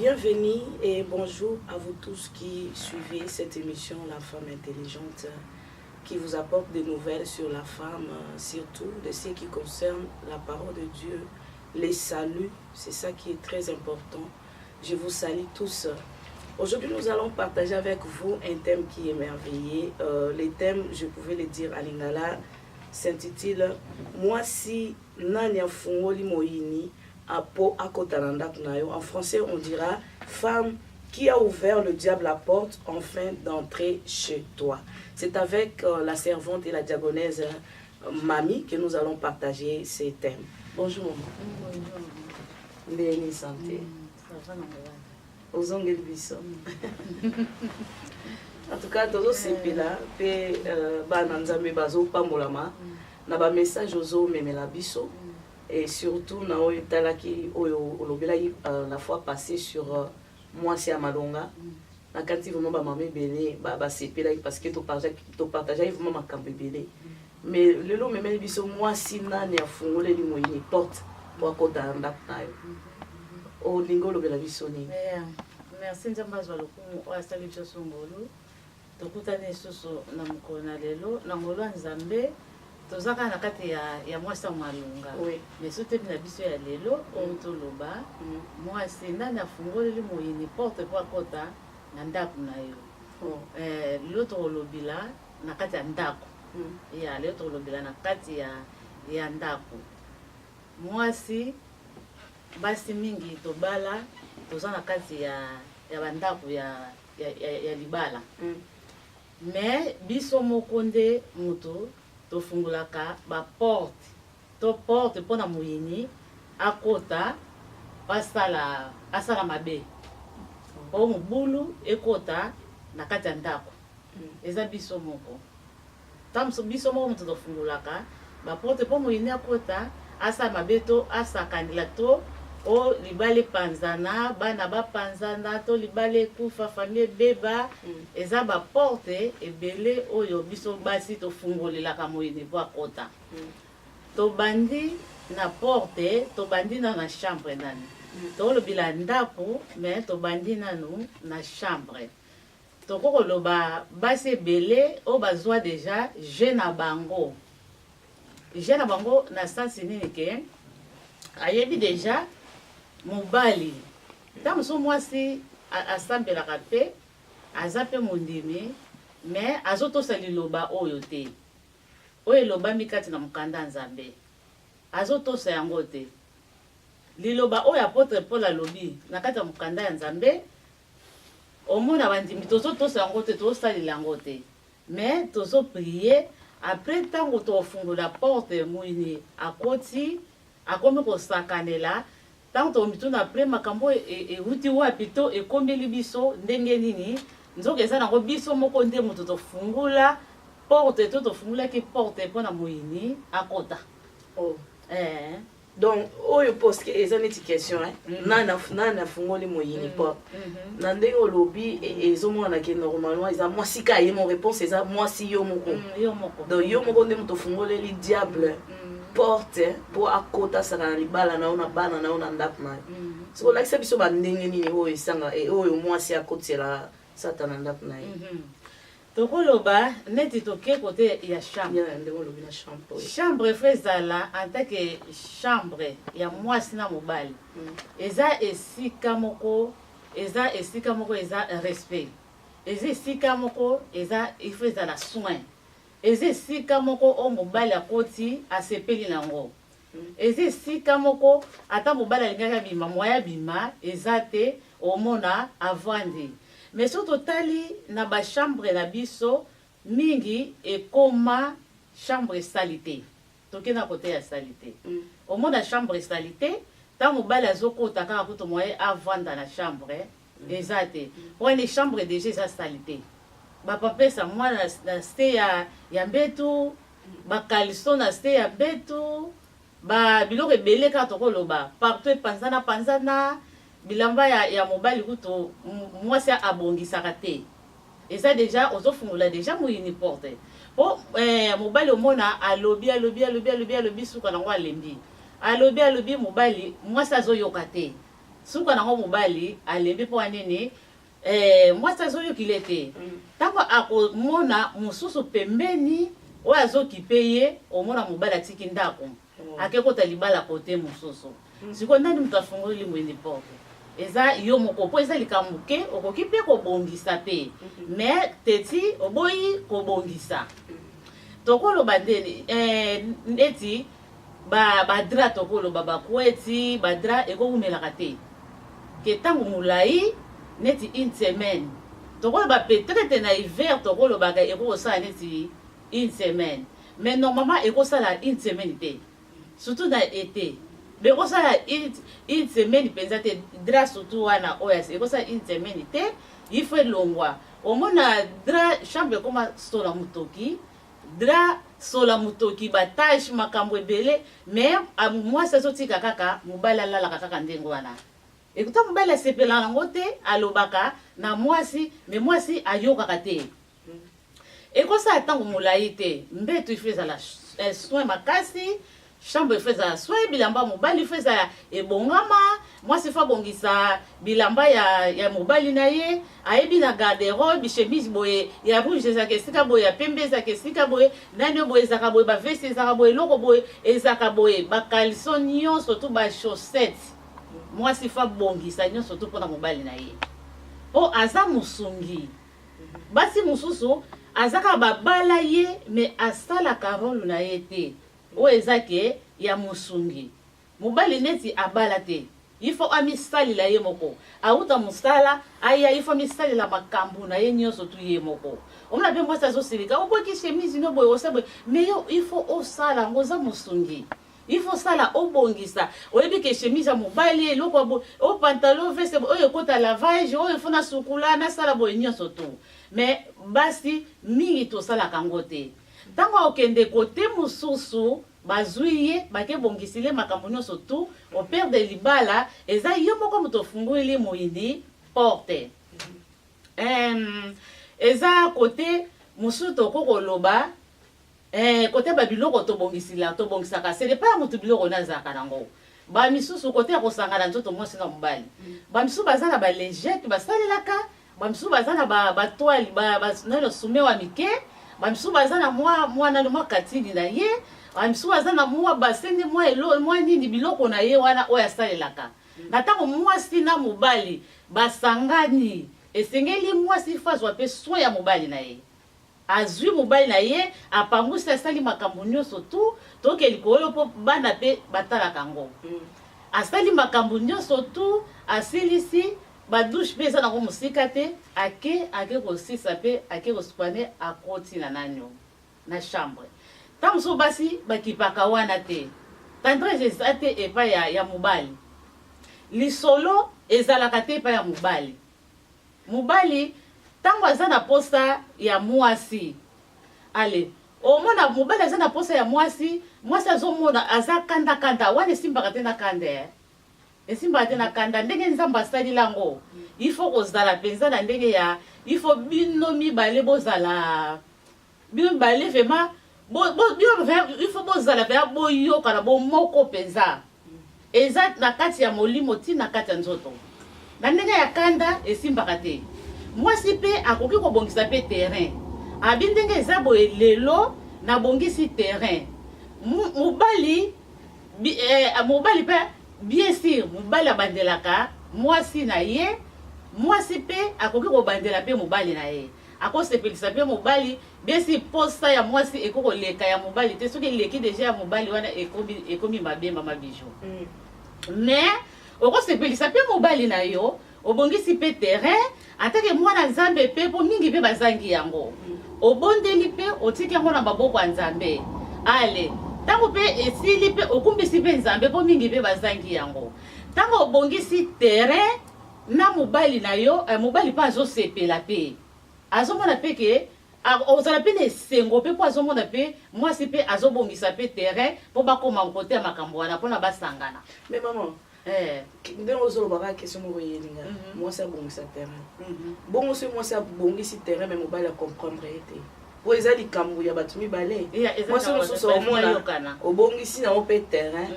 Bienvenue et bonjour à vous tous qui suivez cette émission La Femme Intelligente qui vous apporte des nouvelles sur la femme, surtout de ce qui concerne la parole de Dieu, les saluts, c'est ça qui est très important. Je vous salue tous. Aujourd'hui, nous allons partager avec vous un thème qui est merveilleux. Les thèmes, je pouvais le dire à Lingala, s'intitule « Moi si nanya fungoli moini » en français, on dira « Femme qui a ouvert le diable la porte afin d'entrer chez toi ». C'est avec la servante et la diagonaise Mamie que nous allons partager ces thèmes. Bonjour maman. Bonjour. Béni santé. Ça va, Aux ongles biso. En tout cas, tous ces là, pe bananzambe bazo pambolama, na ba message ozo memela biso. Et surtout, na oyo talaki oyo olobela la fois passée sur moi c'est Amalonga. Na kati vraiment ba mamé belé ba sepela parce que to partager vraiment makambe belé. Mais le lot memela biso moi si nani afungole li moyini porte pour kota ndap na yo. O lingo lobela biso ni. Merci nzamba zwa lokumu o asali biso songolo. Tokutane soso na mukona lelo na ngolo nzambe. Tozaka na kati ya mwasi Malunga. Oui. Mais sote na biso ya lelo onto loba mwasi nani afungoleli moyini porte po akota na ndako na yo. L'autre lobila na kati ya ndako. Ya l'autre lobila na kati ya ndako. Mwasi basi mingi tobala toza na kati ya bandako ya libala. Mais biso mokonde moto to fungulaka ba porte to porte pona moyini akota asala mabe o mobulu ekota na kati ya ndako eza biso moko tamso biso moko moto to fungulaka ba porte po moyini akota asala mabe to asakandila to o libale panzana bana ba panzana to libale kufa famille beba eza ba porte ebele oyo biso basi to fungolelaka moyini po akota to bandi na porte to bandi na chambre nani to lobila ndako mais to bandi nanu na chambre to koko loba basi ebele o bazwa déjà jeune na bango na sens nini ke ayebi déjà mobali ntango so mwasi asambelaka mpe aza mpe mondimi mais azotosa liloba oyo te oyo elobami kati na mokanda nzambe azotosa yango te liloba oyo apôtre Paul alobi na kati ya mokanda ya nzambe omona bandimi tozotosa yango te tozosalela yango te mais tozoprie après ntango tofungola porte moyini akoti akomi kosakanela tant to mituna après makambo euti wapi to ekombeli biso ndenge nini nzoka eza nango biso moko nde moto tofungula porte to tofungula ki porte mpona moyini akota. Donc oyo poste que eza neti question nana fungoli moyini porte na ndenge olobi ezomona ke normalement eza mwasi ka ye mon réponse eza mwasi yo moko donc yo moko nde moto fungoleli diable porte pour akota saka na libala na ona bana na ona ndap na so like ça biso ba ndenge nini oyo isanga oyo mwasi akotela satana ndap na tokoloba neti toke kote ya chambre ya ndenge olobi na chambre chambre fezala en tant que chambre ya mwasi na mobali eza esika moko eza respect eza esika moko eza ifezala soin eza esika moko o mobali akoti asepeli nango eza esika moko ata mobali alingaka bima moya bima eza te omona avandi mais so totali na ba chambre na biso mingi ekoma chambre salite tokena kote ya salite omona chambre salite ta mobali azokota kaka kuto moya avanda na chambre eza te wana chambre déjà eza salite bapapesa mwana na ste ya mbetu bakaliso na ste ya mbetu biloko ebele kaka tokoloba partout epanzana bilamba ya mobali kuto mwasi abongisaka te eza déjà ozofungola déjà moyini porte po mobali omona alobi suka nango alembi alobi mobali mwasi azoyoka te suka nango mobali alembi po nini mwasi azoyokile te ntango akomona mosusu pembeni oyo azokipe ye omona mobali atiki ndako akekota libala kote mosusu sikoyo ndani moto afungoli mwini porte eza yo moko po eza likambo ke okoki mpe kobongisa mpe mais teti oboyi kobongisa tokoloba ndeni neti badra tokoloba bakweti badra ekokumelaka te ke ntango molai neti une semaine tokoloba peut-être na hiver tokolobaka ekokosala neti une semaine mais normalement ekosala une semaine te surtout na été bekosala une semaine mpenza te dra surtout wana oyo ekosala une semaine te il faut elongwa omona dra chambre ekoma sola motoki dra sola motoki batage makambo ebele mais mwasi azotika kaka mobali alalaka kaka ndenge wana ekuta mobali asepela nango te alobaka na mwasi mais mwasi ayokaka te ekosala ntango molai te mbeto ifo ezala soin makasi chambre ifo ezala soin bilamba mobali ifo ezala ebongama mwasi ifo abongisa bilamba ya mobali na ye ayebi na garderobe chemise boye ya rouge ezaka esika boye ya pembe ezaka esika boye nani boye ezaka boye baveste ezaka boye eloko boye ezaka boye bakalison nyonso to bachaussette mwasi ifo abongisa nyonso to mpona mobali na ye mpo aza mosungi basi mosusu azaka babala ye me asalaka role na ye te oyo eza ke ya mosungi mobali neti abala te ifo amisalela ye moko auta mosala aya ifo amisalela makambo na ye nyonso tu ye moko omona mpe mwasi azosilika oboki chemise no boye osa boye me yo ifo osala yango oza mosungi ifo sala obongisa oyebi ke chemise ya mobali eloko boye o pantalon veste oyo ekota lavage oyo efona sukula nasala boye nyonso tu mais basi mingi tosalaka yango te ntango okende kote mosusu bazwi ye bakebongisile makambo nyonso tu operde libala eza yo moko moto ofungoli moyini porte eza kote mosusu tokokoloba kote babiloko tobongisaka se depa ya moto biloko nazalaka nango bamisusu kote ya kosangana nzoto mwasi na mobali bamisusu baza na balégete basalelaka bamisusu baza na batoile nano sume wa mike bamisusu baza na mwa katini na ye bamisusu baza na mwa basende mwa nini biloko na ye wana oyo asalelaka na ntango mwasi na mobali basangani esengeli mwasi fo azwa mpe soin ya mobali na ye azwi mobali na ye apangusi asali makambo nyonso tu toke likolo mpo bana mpe batalaka yango asali makambo nyonso tu asilisi badouche mpe eza nango mosika te ake kosisa mpe ake kosukane akoti na nanio na chambre ntango mosusu basi bakipaka wana te tendresse eza te epai ya mobali lisolo ezalaka te epai ya mobali ntango aza na posa ya mwasi ale omona mobali aza na posa ya mwasi azomona aza kanda wana esimbaka te na kanda esimbaka te na kanda ndenge nzambe asalila yango ifo kozala mpenza na ndenge ya ifo bino mibale bozala bino mibale vraimen ifo bozala vraimen boyokana bomoko mpenza eza na kati ya molimo ti na kati ya nzoto na ndenge ya kanda esimbaka te mwasi mpe akoki kobongisa mpe terrain abi ndenge eza boye lelo nabongisi terrain mobali mpe bien sûr mobali abandelaka mwasi na ye mwasi mpe akoki kobandela mpe mobali na ye akosepelisa mpe mobali bien sûr posa ya mwasi ekokoleka ya mobali te soki eleki deja ya mobali wana ekomi mabemba mabiju mais okosepelisa mpe mobali na yo obongisi mpe terrain atake mwana nzambe mpe mpo mingi mpe bazangi yango obondeli mpe otiki yango na maboko ya nzambe ale ntango mpe esili mpe okumbisi mpe nzambe mpo mingi mpe bazangi yango ntango obongisi terrain na mobali na yo mobali mpe azosepela mpe azomona mpe ke ozala mpe na esengo mpe mpo azomona mpe mwasi mpe azobongisa mpe terrain mpo bakoma kote ya makambo wana mpona basangana mais maman ndenge ozolobaka question moko yelinga mwasi abongisa terrain bongo soki mwasi abongisi terrain mais mobali acomprendre ye te po eza likambo ya bato mibale mwasi mosusu omona obongisi nango mpe terrain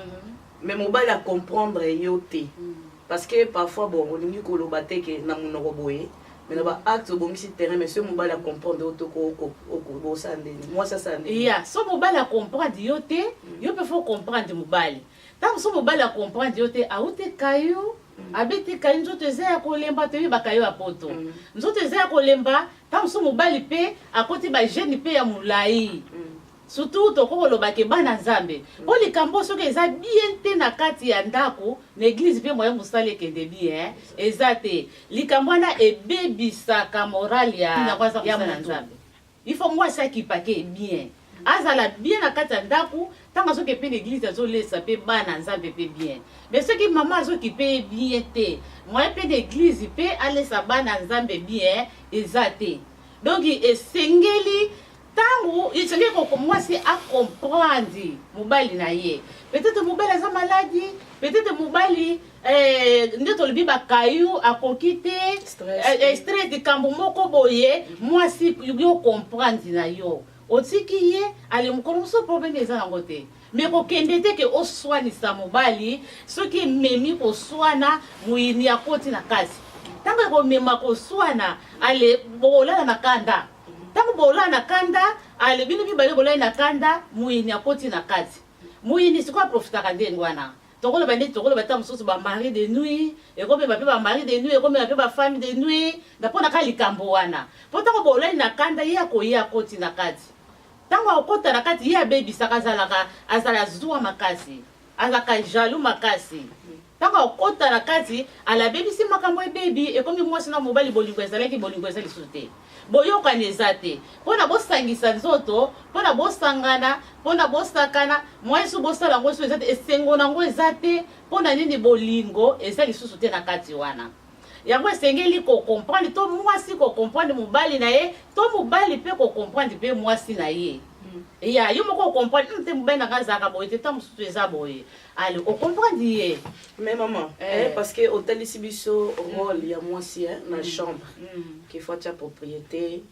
mais mobali acomprendre yo te parce que parfois bon olingi koloba te ke na monoko boye mais na ba acte obongisi terrain mais ce mobali a comprendre otoko bosa ndeni moi ça ça ndeni ya so mobali a comprendre yo te yo pe faut comprendre mobali tant so mobali a comprendre yo te aute kayo abeti kayo nzoto eza ya kolemba te ba kayo apoto nzoto eza ya kolemba tant so mobali pe akoti ba jeune pe ya mulai surtout tokoloba ke bana nzambe o likambo soki eza bien te na kati ya ndako na église pe moya mosala ekende bien eza te likambo wana ebebisaka morale ya mwana nzambe il faut mwasi akipake bien azala bien na kati ya ndako ntango azoki pe na église azolesa pe bana nzambe pe bien mais soki mama azoki pe bien te moya pe na église pe alesa bana nzambe bien eza te donc esengeli tango isoki ko mwasi a comprendre mobali na ye peut-être mobali aza maladi peut-être mobali nde tolobi bakayu akoki te stress kambo moko boye mwasi yo comprendre na yo otiki ye ale mokolo mosusu problème eza nango te mais kokende te ke oswanisa mobali soki ememi koswana moyini akoti na kasi ntango ekomema koswana ale bolala na kanda tango bola na kanda ale bino mibale bola na kanda muini akoti na kati muini siko profitaka ndenge wana tokolo bande tokolo bata mususu ba mari de nuit ekobe ba pe ba mari de nuit ekobe ba pe ba femme de nuit ndapona ka likambo wana po tango bola na kanda ye akoti na kati tango akota na kati ye abebisaka azala zuwa makasi azaka jaloux makasi tango akota na kati ala bebisi makambo ebebi ekomi mwasi na mobali bolingo ezalaki bolingo ezali sute boyokani eza te mpona bosangisa nzoto mpona bosangana mpona bosakana mwasi bosala yango so eza te esengo nango eza te mpona nini bolingo eza lisusu te na kati wana yango esengeli kokomprendre to mwasi kokomprendre mobali na ye to mobali mpe kokomprendre mpe mwasi na ye ya yo moko okomprendre te mobali nanga azalaka boye te ta mosusu eza boye ale okomprendre ye mais maman parce que otalisi biso rôle ya mwasi na chambre qu'il faut ta propriété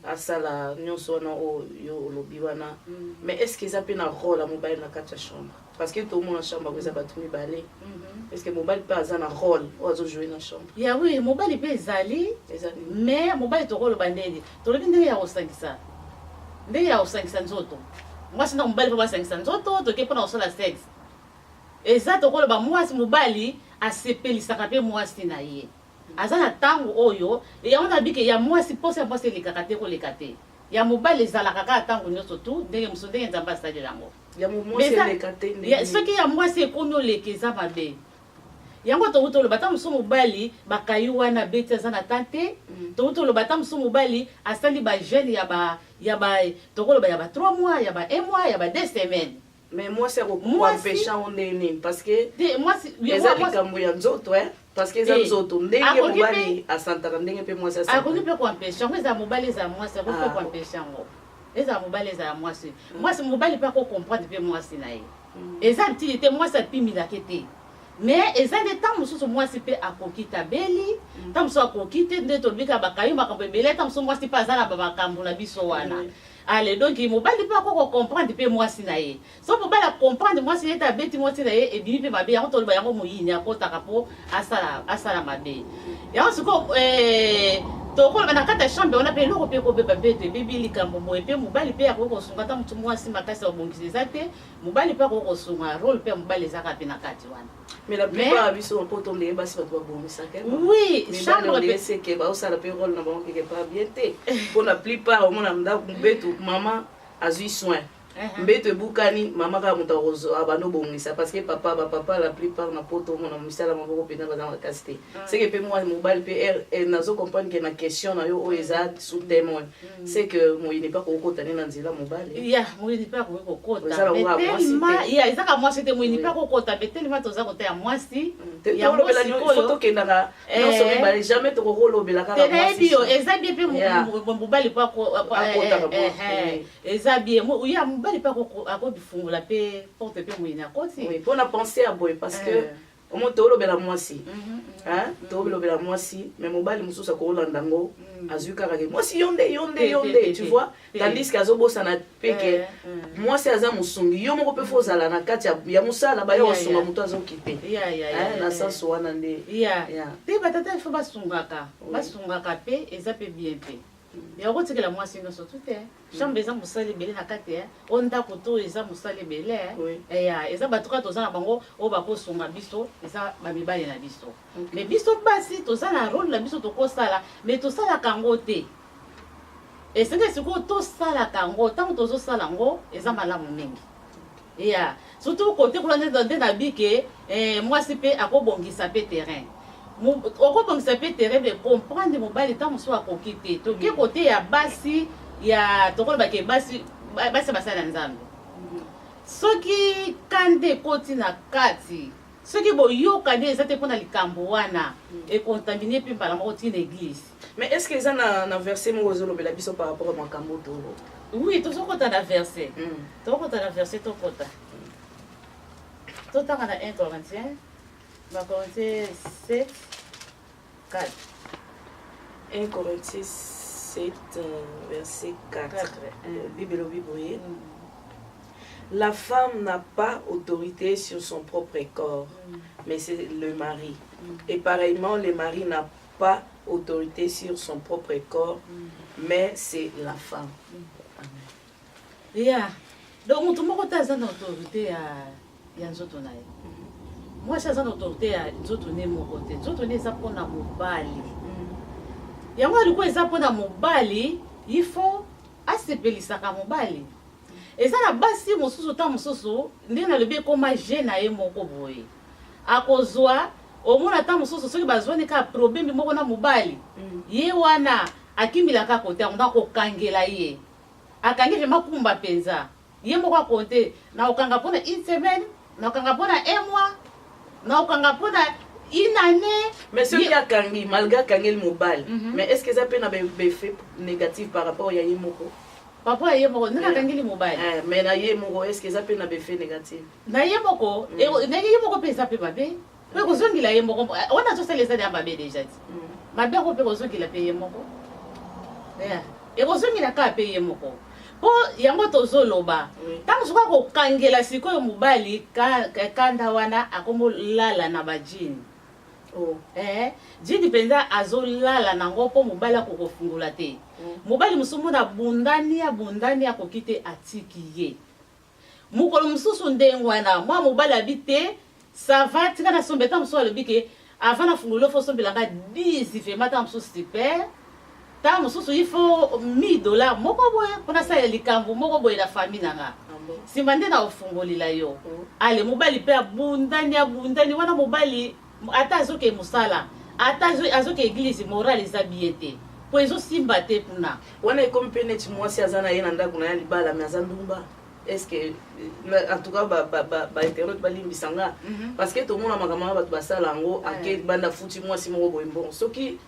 asala nyonso wana oyo olobi wana mais est ce que eza mpe na rôle ya mobali na kati ya chambre parce que tout le monde en chambre eza bato mibale est ce que mobali mpe aza na rôle oyo azojouer na chambre ya oui mobali mpe ezali mais mobali tokoloba ndenge tolobi ndenge ya kosangisa ndenge ya kosangisa nzoto mwasi na mobali mpe basangisa nzoto toke mpona kosala sexe eza tokoloba mwasi mobali asepelisaka mpe mwasi na ye aza na ntango oyo yango nabike ya mwasi mposa ya mwasi elekaka te koleka te ya mobali ezalaka kaka ntango nyonso tu ndenge mosusu ndenge nzambe asaleli yango soki ya mwasi ekomi oleka eza mabe yango tokuti oloba ta mosusu mobali bakayi wana beti aza na tan te tokuti oloba ta mosusu mobali asali bajeune tokoloba ya ba 3 mois ya ba 1 mois ya ba 2 semaines mais moi c'est empêcher on nini parce que moi eza likambo ya nzoto parce que eza nzoto ndenge mobali asantaka ndenge pe mwasi asantaka akoki pe kuempêcher yango eza mobali eza mwasi akoki pe kuempêcher yango eza mobali eza ya mwasi mwasi mobali pe akokomprendre pe mwasi na ye eza ntili te mwasi apiminake te mais eza nde ntango mosusu mwasi mpe akoki tabeli ntango mosusu akoki te nde tolobika bakayi makambo ebele ntango mosusu mwasi mpe aza na bamakambo na biso wana ale donc mobali mpe akoko comprendre mpe mwasi na ye so mobali akomprendre mwasi ye tabeti mwasi na ye ebimi mpe mabe yango toloba yango moyini akotaka mpo asala mabe yango siko tokoloba na kati ya chambre wana mpe eloko mpe kobeba mpe to ebebi likambo boye mpe mobali mpe akoki kosunga ta motu mwasi makasi ya obongisi eza te mobali mpe akoki kosunga role mpe ya mobali ezaka mpe na kati wana mais la plupart biso mpo tondenge basi bato babomisaka oui chambre seke baosala mpe role na bango quelque part bien te mpo na plupart omona ndako mbetu mama azwi soin mbeto ebukani mama kaka moto abanda obongisa parce que bapapa la plupart na poto omona misala maboko mpena baza makasi te seke mpe mwa mobali mpe nazokomprendre ke na question na yo oyo eza sous témoin c'est que moyini mpe akokota ne na nzela mobali ya moyini mpe akoki kokota ezaka mwasi te moyini mpe akokota mpe telema toza kota ya mwasi tolobela fo tokendaka nyonso mibale jamais tokokolobela kaka nayebi yo eza bien mpe mobali mpe eza bien mobali mpe akobifungola mpe porte mpe moyini akoti mpona penser ya boye parce que omo tolobela mwasi hein tolobela mwasi mais mobali mususa ko landango azuka kake mwasi yonde tu vois tandis que azobosa na peke mwasi aza musungi yo moko pe fozala na kati ya musala ba yo sunga muto azokipe na sanso wana nde te batata il faut basungaka pe eza pe bien pe ya kotikela mwasi nyonso tute chambre eza mosala ebele na kati o ndako to eza mosala ebele eza bato kaka toza na bango oyo bakosunga biso eza bamibali na biso mais biso basi toza na role na biso tokosala mais tosalaka yango te esenge sikoyo tosalaka yango ntango tozosala yango eza malamu mingi surtout kote kuna nde na bike mwasi mpe akobongisa mpe terrain okobongisa pe terrain de comprendre mobali ta mosu akoki te toke kote ya basi ya tokolobake basi basala nzambe soki kande ekoti na kati soki boyoka nde eza te mpona likambo wana ekontamine mpe mbala moko tina église. Mais est-ce que eza na verset moko ozolobela biso par rapport a makambo tolo? Oui, tozokota na verset tokota na verset tokota totanga na 1 Corinthiens 7, 4. 1 Corinthiens 7, verset 4. Bible. La femme n'a pas autorité sur son propre corps, mais c'est le mari. Et pareillement, le mari n'a pas autorité sur son propre corps, mais c'est la femme. Donc, tout le monde a une autorité à nzoto na ye. Moi, je suis en autorité à Zotone mon côté. Zotone est pour na mobali. Yango aliko eza pour na mobali, il faut asepelisa ka mobali. Et ça na basi mosusu ta mosusu, ndé na lebe koma jeune na ye moko boye. Akozwa omona ta mosusu soki bazwani ka problème moko na mobali. Ye wana akimbila ka côté on ko kangela ye. Akangi je makumba penza. Ye moko akonte na okanga pona une semaine, na okanga pona un mois. Na okanga pona une année. Mais ce qui a kangi, malgré kangi le mobile, mais est-ce que ça peut avoir des effets négatifs par rapport à Yemoko? Papa Yemoko, n'a kangi le mobile. Mais na Yemoko, est-ce que ça peut avoir des effets négatifs? Na Yemoko, na Yemoko peut ça peut babé. Mais vous avez la Yemoko, on a tous les années à babé déjà. Ma belle peut vous qui la paye Yemoko. Et vous avez la carte paye Yemoko. Po yango tozoloba tango soka ko kangela sikoyo mobali kanda wana akomo lala na bajini jini penza azolala nango po mobali akokofungula te mobali musumu na bundani akokite atiki ye mukolo mususu ndengwana mwa mobali abite ça va tika na sombeta musu alobike avant na fungula fo sombelanga 10 fe mata mususu super. Ta mosusu il faut $1000 moko boye pona sa ya likambo moko boye la famille nanga simande na ofungolila yo ale mobali pe abundani wana mobali ata azoke musala ata azoke église morale eza biete po ezo simba te puna wana ekompene ti mwasi azana ye na ndako na ya libala mais azandumba est-ce que en tout cas ba internet balimbisanga parce que tout le monde a makamanga bato basala ngo ake banda futi mwasi moko boye bon soki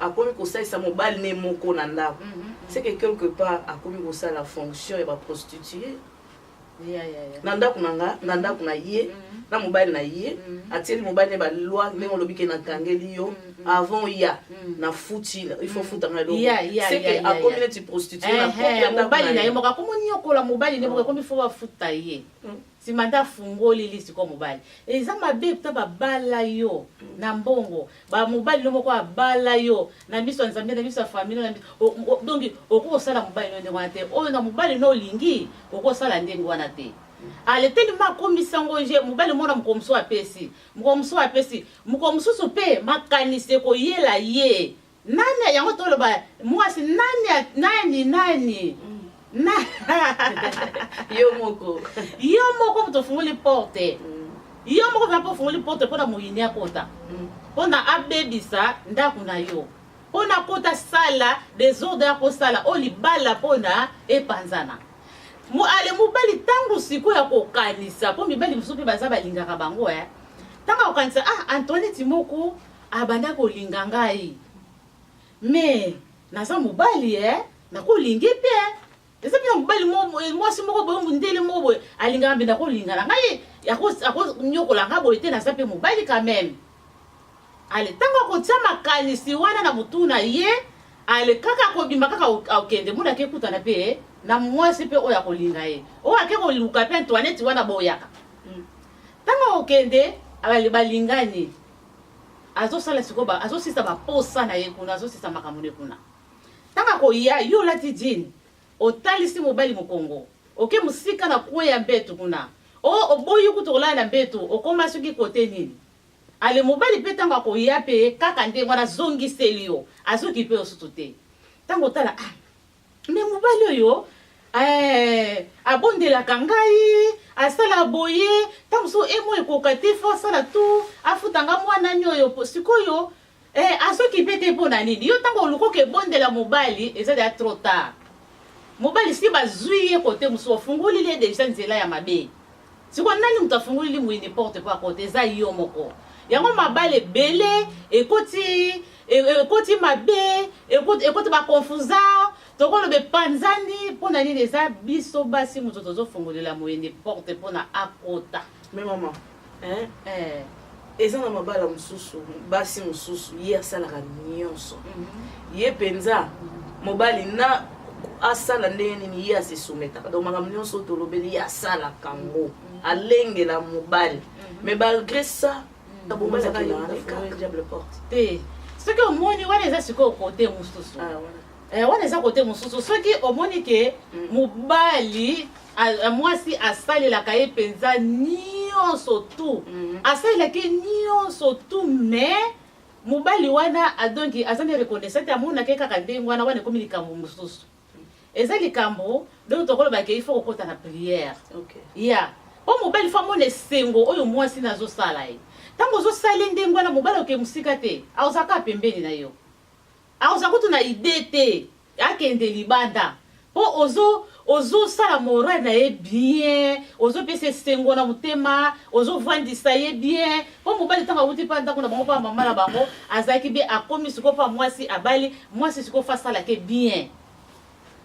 akomi kosalisa mobali ne moko na ndako c'est que quelque part akomi kosala la fonction ya baprostituée na ndako na ndako na ye na mobali na ye atieli mobali ne baloi ndenge olobi ke na kangeli yo avant ya na futi il faut futa ngalo c'est que akomi neti prostituée na propre mobali na ye moko akomi nyokola mobali ne moko akomi fo bafuta ye simanda fungoli lisi ko mobali eza mabe ta babala yo na mbongo ba mobali no moko abala yo na biso nzambe na biso famille na donc okosala mobali no ndengwana te oyo na mobali no lingi okosala ndengwana te ale tellement komisango je mobali mona mukomso apesi mukomsusu pe makanise ko yela ye nani yango toloba mwasi nani na yo moko to fungoli porte yo moko va po fungoli porte pona moyini akota pona abebisa ndako na yo pona kota sala desordre ya kosala olibala pona epanzana ale mobali tango siko ya kokanisa po mibali mususu pe baza balingaka bango tango kokanisa Antoinette moko abanda kolinga ngai mais naza mobali nakolingi pe eza bien mobali mwasi moko boye mundele moko boye alingaka mbenda kolingana ngai ya ko nyokola nga boye te naza mpe mobali quand même. Ale ntango akotia makanisi wana na mutu na ye, ale kaka akobima kaka akokende muna akekutana mpe na mwasi mpe oyo akolinga ye, oyo ake koluka mpe Antoinette wana boyaka. Ntango akokende balingani, azosala sikoyo azosisa baposa na ye kuna, azosisa makambo ne kuna. Ntango akoya yo olati jini, otalisi mobali mokongo, oke musika na kweya mbetu kuna, oboyi kutu kolala na mbetu, okoma soki kote nini. Ale mobali pe ntango akoya pe kaka nde wana zongiseli yo, azoki pe osutu te. Ntango otala, me mobali oyo abondelaka ngai, asala boye, ntango so emo ekoka te fo asala tu, afutanga mwana nyoyo sikoyo, azoki pe te mpona nini. Yo ntango olukoka ebondela mobali, eza deja trop tard. Mobali si bazwi ye kote musu, ofunguli le deja nzela ya mabe. Siko nani mutu afunguli li mwini porte pa kote, eza yo moko. Yango mabale bele, ekoti mabe, ekoti ba confusa, tokolo be panzani, pona nini eza biso basi mutu tozo fungulela mwini porte pona akota. Mais maman, eza na mabala mususu, basi mususu, ye asalaka nyonso. Ye penza, mobali na asala ndenge nini ye asisometaka. Donc makambo nyonso tolobeli ye asala kango, alengela mobali. Mais malgré ça, mobali akela diable porte. Te, soki omoni wana eza sikoyo kote mususu. Wana eza kote mususu. Soki omoni ke mobali mwasi asalelaka ye penza nyonso tu, asalelaka nyonso tu, mais mobali wana adonki azani reconnaissance amonake kaka ndenge wana ekomi likambo mususu. Eza likambo donc tokoloba ke il faut kokota na prière. Ya po mobali fa mona esengo oyo mwasi nazosala ye. Ntango ozosala ndenge wana mobali oke musika te, aozaka pembeni na yo, aozaka kutu na ide te, akende libanda po ozosala moral na ye bien, ozopesa esengo na motema, ozovandisa ye bien. Po mobali ntango awuti mpa ndako na bango mpa mama na bango azalaki bien, akomi sikoyo mpa mwasi abali, mwasi sikoyo fa asalaka bien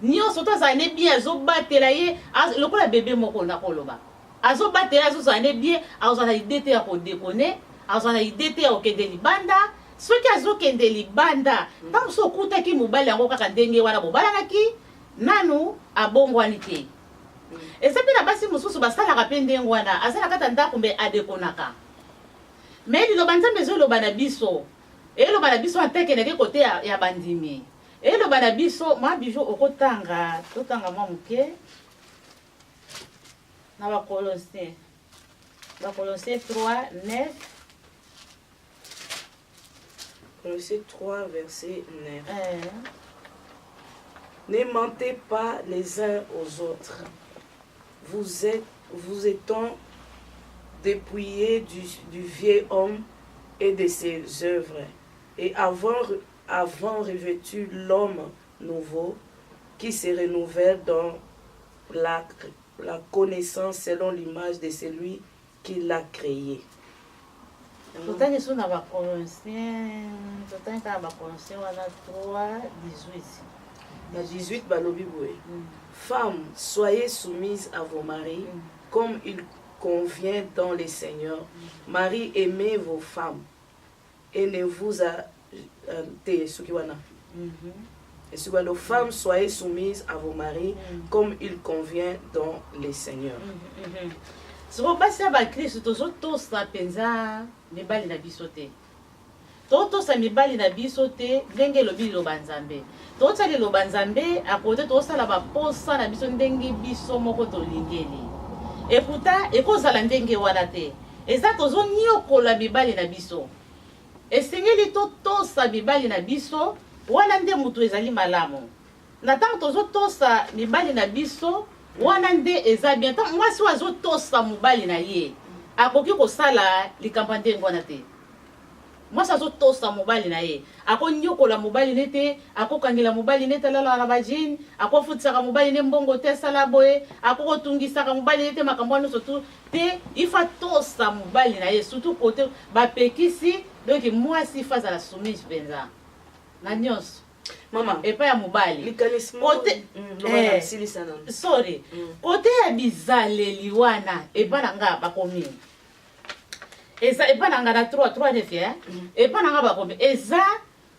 nyonso to azala ne bien, azobatela ye lokola bebe moko nakoloba, azobatela azozala ne bien, azala ide te ya kodekone, azala ide te ya kokende libanda. Soki azokende libanda, ntango so okutaki mobali yango kaka ndenge wana bobalanaki, nanu abongwani te. Eza mpe na basi mosusu basalaka mpe ndenge wana, azala kata ndako mpe adekonaka. Me liloba nzambe ezoloba na biso, eloba na biso atekendeke kote ya bandimi. Eloba na biso mwa bijo okotanga, totanga mwa muke na Bacolosiens 3:9. Colossiens 3, verset 9. Ne mentez pas les uns aux autres. Vous étant dépouillés du vieil homme et de ses œuvres, et avant revêtu l'homme nouveau qui se renouvelle dans la connaissance selon l'image de celui qui l'a créé. Totani so na Bacolosiens, totani ka Bacolosiens wana 3:18. Na 18 balobi boye. Femmes, soyez soumises à vos maris comme il convient dans les seigneurs. Marie, aimez vos femmes et ne vous les femmes, soyez soumises à vos maris comme il convient dans les seigneurs. Soko basi ya bakristo tozotosa penza mibali na biso te. Totosa mibali na biso te ndenge elobi liloba Nzambe. Totsa liloba Nzambe akote tosala baposa na biso ndenge biso moko tolingeli. Eputa ekozala ndenge wana te. Eza tozoniokola mibali na biso. Esengeli totosa mibali na biso wana nde mutu ezali malamu. Na tango tozotosa mibali na biso wana nde eza bien. Tango mwasi azotosa mobali na ye akoki kosala likambo ndenge wana te. Mwasi azotosa mobali na ye akonyokola mobali nete, akokangela mobali nete lala na bajini, akofutisaka mobali ne mbongo te sala boye, akokotungisaka mobali nete makambo nyonso tu te. Ifa tosa mobali na ye surtout kote bapekisi donc mwasi faza la soumise penza na nyonso. Maman. Et pas ya mobali. Likanismo. Côté sorry. Côté ya bizaleli wana et pas nanga bakomi. Eza et pas nanga na 3 9 et pas nanga bakomi. Eza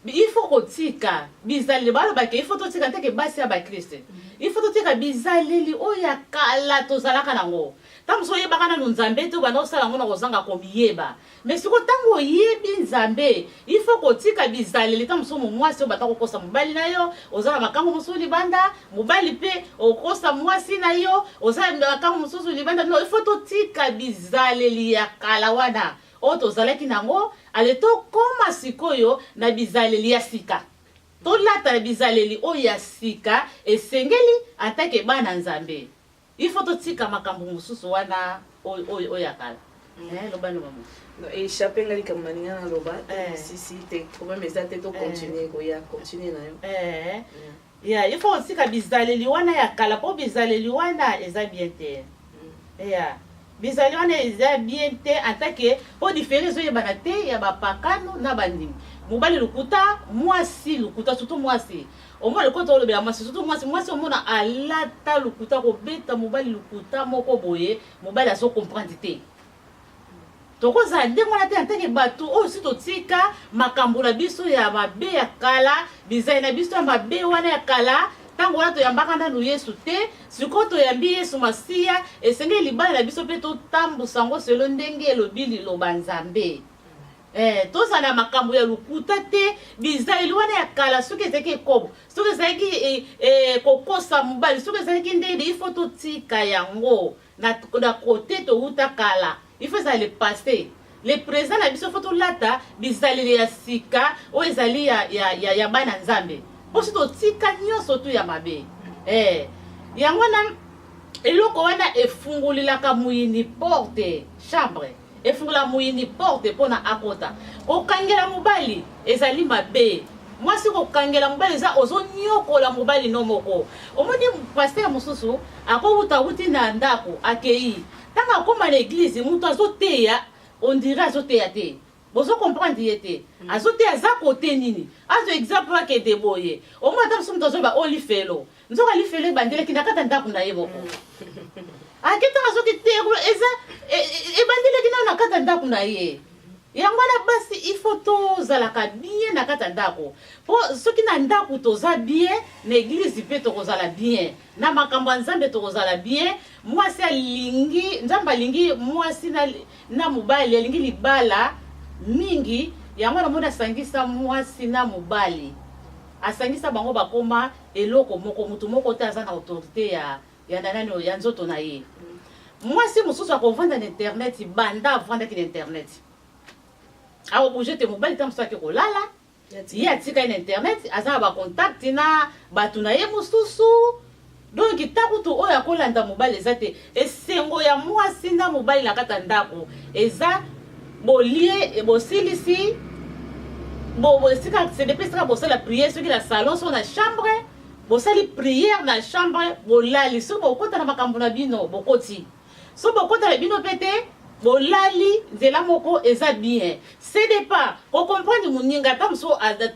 il faut kotika bizaleli balobake il faut totika teke basi ya ba Christ. Il faut totika bizaleli oya kala tozalaka nango. Tam so yeba na nzambe to bana osala ngona kozanga komiyeba. Mais siko tango yebi nzambe il faut kotika bizaleli tam so mwasi o batako kosa mobali na yo ozala makango musuli banda mobali pe okosa mwasi na yo ozala makango musuli banda no il faut totika bizaleli ya kala wana o tozalaki nango ale to koma sikoyo na bizaleli ya sika to lata bizaleli o ya sika esengeli atake bana nzambe il faut totika makambo mususu wana o ya kala lobano maman et chapin ngali comme maninga na loba si te problème ezate to continuer ko ya continuer na yo ya il faut totika bizaleli wana ya kala po bizaleli wana eza bien te ya bizaleli wana eza bien te atake po différence oyo bana te ya bapakano na bandimi mobali lukuta mwasi lukuta surtout mwasi omo le koto olobela mwasi surtout mwasi omona alata lukuta kobeta mobali lukuta moko boye mobali azo comprendre te tokoza ndenge wana te anteke bato oyo si totika makambo na biso ya mabe ya kala bizali na biso ya mabe wana ya kala tango wana toyambaka nanu Yesu te sikoyo toyambi Yesu Masiya esengeli libala na biso mpe totambusa yango selo ndenge elobi liloba Nzambe tozala makambo ya lukuta te bizaleli wana ya kala soki ezalaki ekobo soki ezalaki kokosa mobali soki ezalaki ndenge il faut totika yango na kote touta kala il faut ça le passé le présent na biso faut tolata bizaleli ya sika oyo ezali ya bana Nzambe po si totika nyonso tu ya mabe yango wana eloko wana efungulilaka muyini porte chambre efungula muyini porte pona akota kokangela mobali ezali mabe mwasi kokangela mobali eza ozonyokola mobali no moko omoni pasteur mosusu akowuta na ndako akei tanga akoma na église mutu azoteya on dirait azoteya te bozo comprendre ye te azoteya aza kote nini azo exemple ake deboye omoi ata mosusu mutu azoyeba olifelo nzoka lifelo ebandeleki na kata ndako na ye moko akitanga soki te eza ebandeleki nao na kata ndako na ye yango wana basi il faut tozalaka bien na kata ndako po soki na ndako toza bien na église mpe tokozala bien na makambo ya Nzambe tokozala bien mwasi alingi Nzambe alingi mwasi na mobali alingi libala mingi yango na mona asangisa mwasi na mobali asangisa bango bakoma eloko moko mutu moko te aza na autorité ya nanani ya nzoto na ye mwasi mosusu akovanda na internet banda avandaki na internet aobouge te mobali ta mosusu ake kolala ye atika na internet aza na bacontact na bato na ye mosusu donc takutu oyo akolanda mobali eza te esengo ya mwasi na mobali na kata ndako eza bolie bosilisi c'est depuis ça bosala la prière ceux qui la salon sont na chambre bosali prière na chambre bolali so bokota na makambo na bino bokoti so bokota na bino pete bolali nzela moko eza bien c'est de pas ko comprendre muninga tam so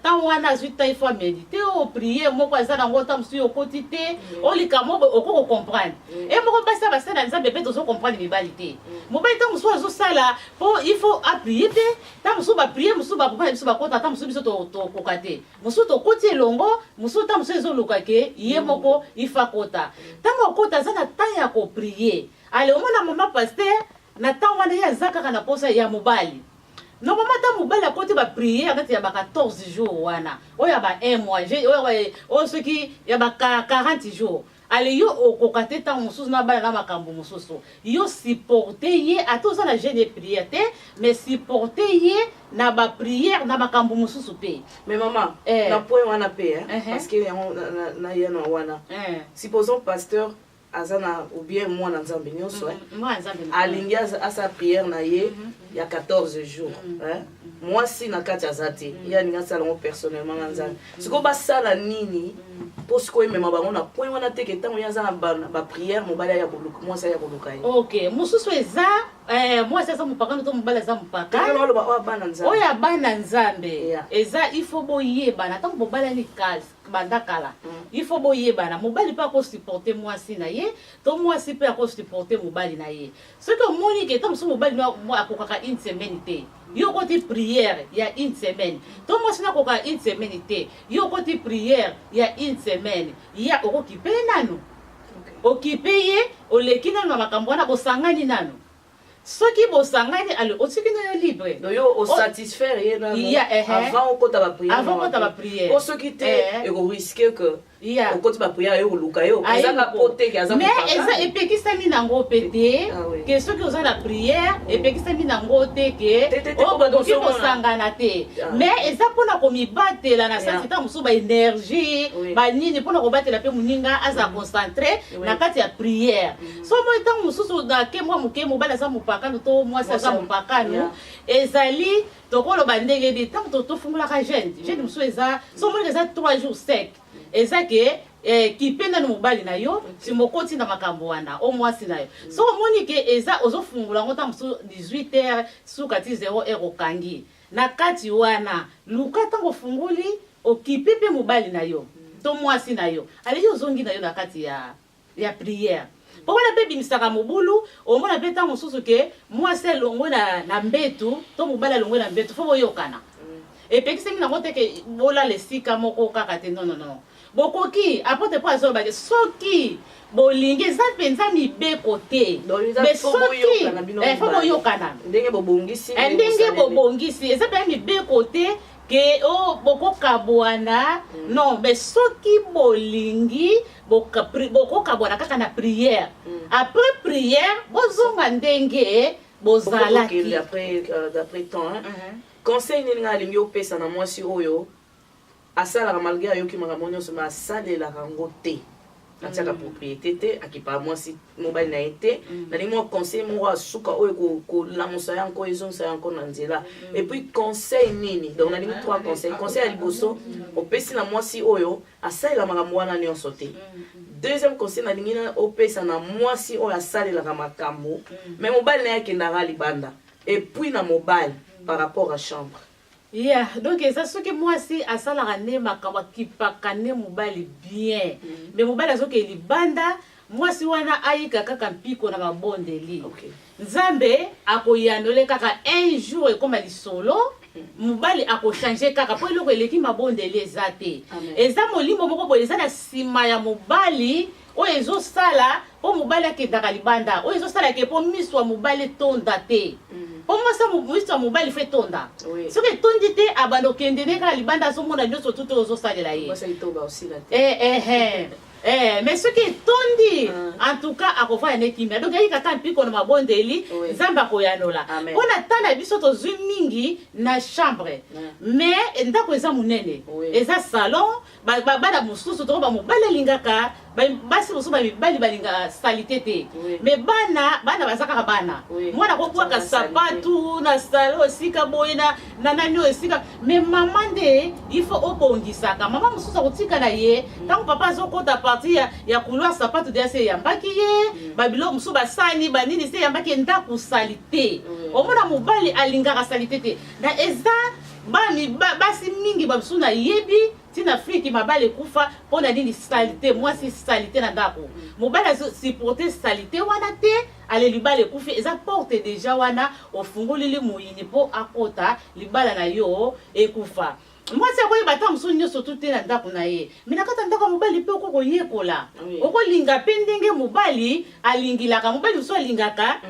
temps wana zuta il faut méditer o prier moko eza na ngota msu okoti te olika moko okoko comprendre et moko basa basa na Nzambe pe tozo comprendre bibalité mobali tam so azo sala po il faut appuyer te tam so ba prier musu ba papa musu ba kota tam so biso to kokate musu to koti elongo musu tam so ezo lukake ye moko ifa kota tam kota za na temps ya ko prier ale omona mama pasteur na temps wana ya zaka na posa ya mobali normalement ta mobali akoti ba prier akati ya ba 14 jours wana oya ba 1 mois oyo soki ya ba 40 jours ale yo okokate ta mususu na bala na makambo mususu yo supporter ye atoza na jeune prière te mais supporter ye na ba prière na makambo mususu pe mais maman na point wana pe parce que na yeno wana supposons pasteur azana ou bien moi na Nzambe nyonso alingi asa prière na ye ya 14 jours moi si na kati azate ya ninga sala ngo personnellement na Nzambe siko basala nini poste ko même bango na point wana te ke tango yaza na ba prière mobali ya boluka moi ça ya boluka ye OK mususu eza moi ça mupakano to mobali za mupakano lo ba bana nzambe oya bana nzambe eza il faut boyebana tango mobali ni kazi bandakala il faut boyebana mobali pas ko supporter moi si na ye to moi si pe ko supporter mobali na ye ce que moni ke tango mobali moi akokaka une semaine te yo côté prière il y a une semaine to moi si na koka une semaine te yo côté prière il y a une semaine il y a occupé nanu occupé ye oleki nanu makambo na bosangani nanu soki bosangani ale otiki na libre yo o satisfaire ye na avant ko ta ba prière o soki te e ko risquer que o ko ta ba prière yo luka yo ezanga pote ke azanga mais eza epekisami nango pete que soki oza na prière epekisami nango te ke o bodoki bosangana te mais eza pona komibatela na sasi ta musu ba énergie ba nini pona kobatela pe muninga aza concentré na kati ya prière so mo etango mususu na ke mwa muke mobala za mupakano to mwasi aza mupakano ezali tokoloba ndenge de tango tofungolaka jeune mususu eza so mo eza 3 jours sec eza ke kipenda no mobali na yo simokoti na makambo wana o mwasi na yo so omoni ke eza ozofungula ngo tango 18h sukati 0h okangi na kati wana luka tango funguli okipe pe mobali na yo to mwasi na yo ale yo zongi na yo na kati ya prière pokona pe bimisaka mobulu omona pe tango susu ke mwasi elongo na mbetu to mobali elongo na mbetu fo boyokana epekisemi nango te ke bola lesika moko kaka te non bokoki apote po azo ba soki bolingi eza penza mibeko te mais soki fo boyokana ndenge bobongisi eza pe mibeko te ke o bokokabwana non mais soki bolingi bokokabwana kaka na prière après prière bozonga ndenge bozalaki d'après temps conseil nini nga alingi opesa na mwasi oyo asalaka malgré ayoki makambo nyonso ma asalelaka yango te atiaka propriété te akipa mwasi mobali na ye te nalingi mwa conseil moko asuka oyo kolamusa yango ezongisa yango na nzela et puis conseil nini donc nalingi 3 conseil conseil ya liboso opesi na mwasi oyo asalela makambo wana nyonso te deuxième conseil nalingi opesa na mwasi oyo asalelaka makambo mais mobali na ye akendaka libanda et puis na mobali par rapport à chambre donc eza soki mwasi asalaka nde makambo akipaka nde mobali bien mais mobali azoke libanda mwasi wana ayika kaka mpiko na mabondeli nzambe akoyandole kaka un jour ekoma lisolo mobali akochange kaka po eloko eleki mabondeli eza te eza molimo moko boye eza na nsima ya mobali oyo ezosala po mobali akendaka libanda oyo ezosala ke po miso ya mobali etonda te po miso ya mobali fe tonda soki etondi te abanda okende ne kaka libanda azomona nyonso tutu ozosalela ye mais soki etondi en tout cas akofaya ne kimia donc yaki kaka mpiko na mabondeli nzambe akoyanola mpo na tala biso tozwi mingi na chambre mais ndako eza monene eza salon bana mosusu toko bamobali alingaka basi mosusu bamibali balingaka salite te mais bana baza kaka bana mwana kobwaka sapatu na salon esika boye na nani oyo esika mais mama nde il faut obongisaka mama mosusu akotika na ye ntango papa azokota parti ya kulwa sapatu deya se eyambaki ye babilo mosusu basani banini se eyambaki ndako salite omona mobali alingaka salite te na eza basi mingi babisu na yebi tina friki mabale kufa pona nini salite mwasi salite na ndako mobali supporter salite wana te ale libala kufi eza porte déjà wana ofungolili moyini po akota libala na yo ekufa mwasi akoyeba ta mosusu nyonso tu te na ndako na ye mina kata ndako mobali mpe okokoyekola okolinga mpe ndenge mobali alingilaka mobali mosusu alingaka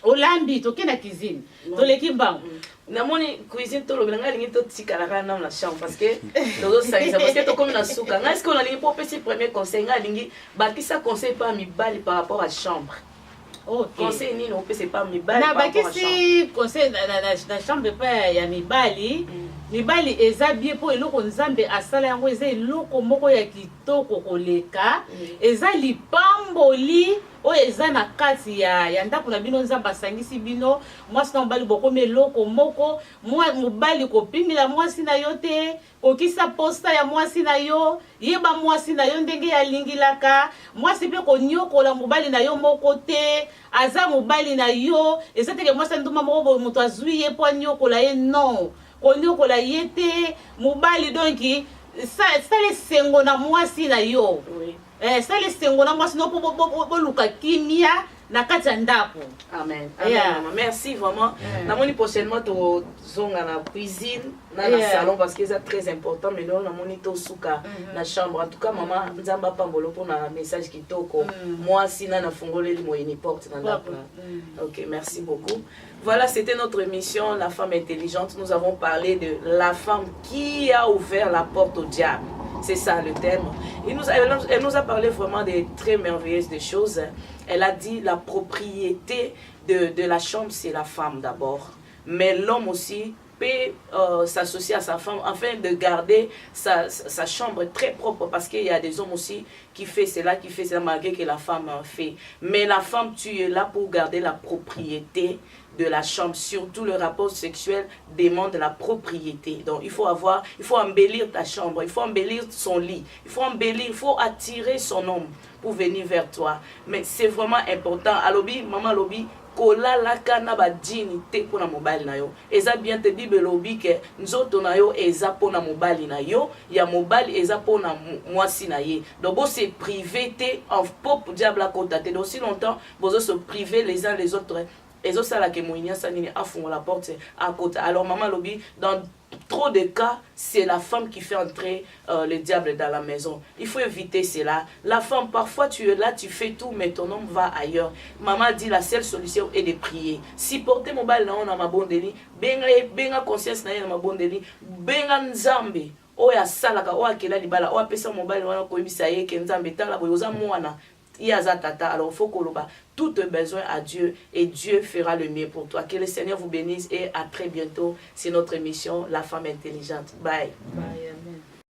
olambi tokenda cuisine toleki mbango namoni cuisine tolobela ngai alingi totikalaka nano na chambre parce que tozosangisa parce que tokomi na suka ngai sikoyo nalingi mpo opesi premier conseil ngai alingi bakisa conseil pa mibali par rapport à chambre conseil nini opesi pa mibali na bakisi conseil na chambre pa ya mibali mibali eza bien mpo eloko nzambe asala yango eza eloko moko ya kitoko koleka eza lipamboli oyo eza na kati ya ndako na bino nzambe asangisi bino mwasi na mobali bokomi eloko moko mobali kopimela mwasi na yo te kokisa posta ya mwasi na yo yeba mwasi na yo ndenge yalingilaka mwasi mpe konyokola mobali na yo moko te aza mobali na yo eza teke mwasi nduma moko moto azwi ye po anyokola ye non konyokola ye te mobali donki sala esengo na mwasi na yo sala esengo na mwasi no po boluka kimia na kati ya ndako. Amen. Amen. Merci vraiment. Namoni prochainement to zonga na cuisine na salon parce que c'est très important mais non namoni to suka na chambre. En tout cas maman nzamba pambolo pour na message kitoko. Moi sina na fungoleli moyeni porte na ndako. OK, merci beaucoup. Voilà, c'était notre émission La femme intelligente. Nous avons parlé de la femme qui a ouvert la porte au diable. C'est ça le thème. Elle nous a parlé vraiment des très merveilleuses des choses. Elle a dit la propriété de la chambre, c'est la femme d'abord. Mais l'homme aussi peut s'associer à sa femme afin de garder sa chambre très propre. Parce qu'il y a des hommes aussi qui font cela malgré que la femme fait. Mais la femme, tu es là pour garder la propriété de la chambre, surtout le rapport sexuel demande la propriété. Donc il faut embellir ta chambre, il faut embellir son lit, il faut attirer son homme pour venir vers toi. Mais c'est vraiment important. Alobi, maman lobi, kola laka na ba djini te pona mobile na yo. Eza bien te bible lobi ke nzoto na yo eza pona mobile na yo, ya mobile eza pona mwasi na ye. Donc bo se privé te en pop diable à côté te. Aussi longtemps bozo se priver les uns les autres. Et ça là que moinia sanini a fond la porte à côté. Alors maman lobby dans trop de cas c'est la femme qui fait entrer le diable dans la maison. Il faut éviter cela. La femme parfois tu es là tu fais tout mais ton homme va ailleurs. Maman dit la seule solution est de prier. Si porter mobile na on a ma bondeli benga conscience na ma bondeli benga nzambe oya salaka oya kela libala oya pesa mobile wana ko yebisa ye ke nzambe tala boyoza mwana. Alors il faut qu'on tout besoin à Dieu et Dieu fera le mieux pour toi. Que le Seigneur vous bénisse et à très bientôt. C'est notre émission La femme intelligente. Bye. Bye.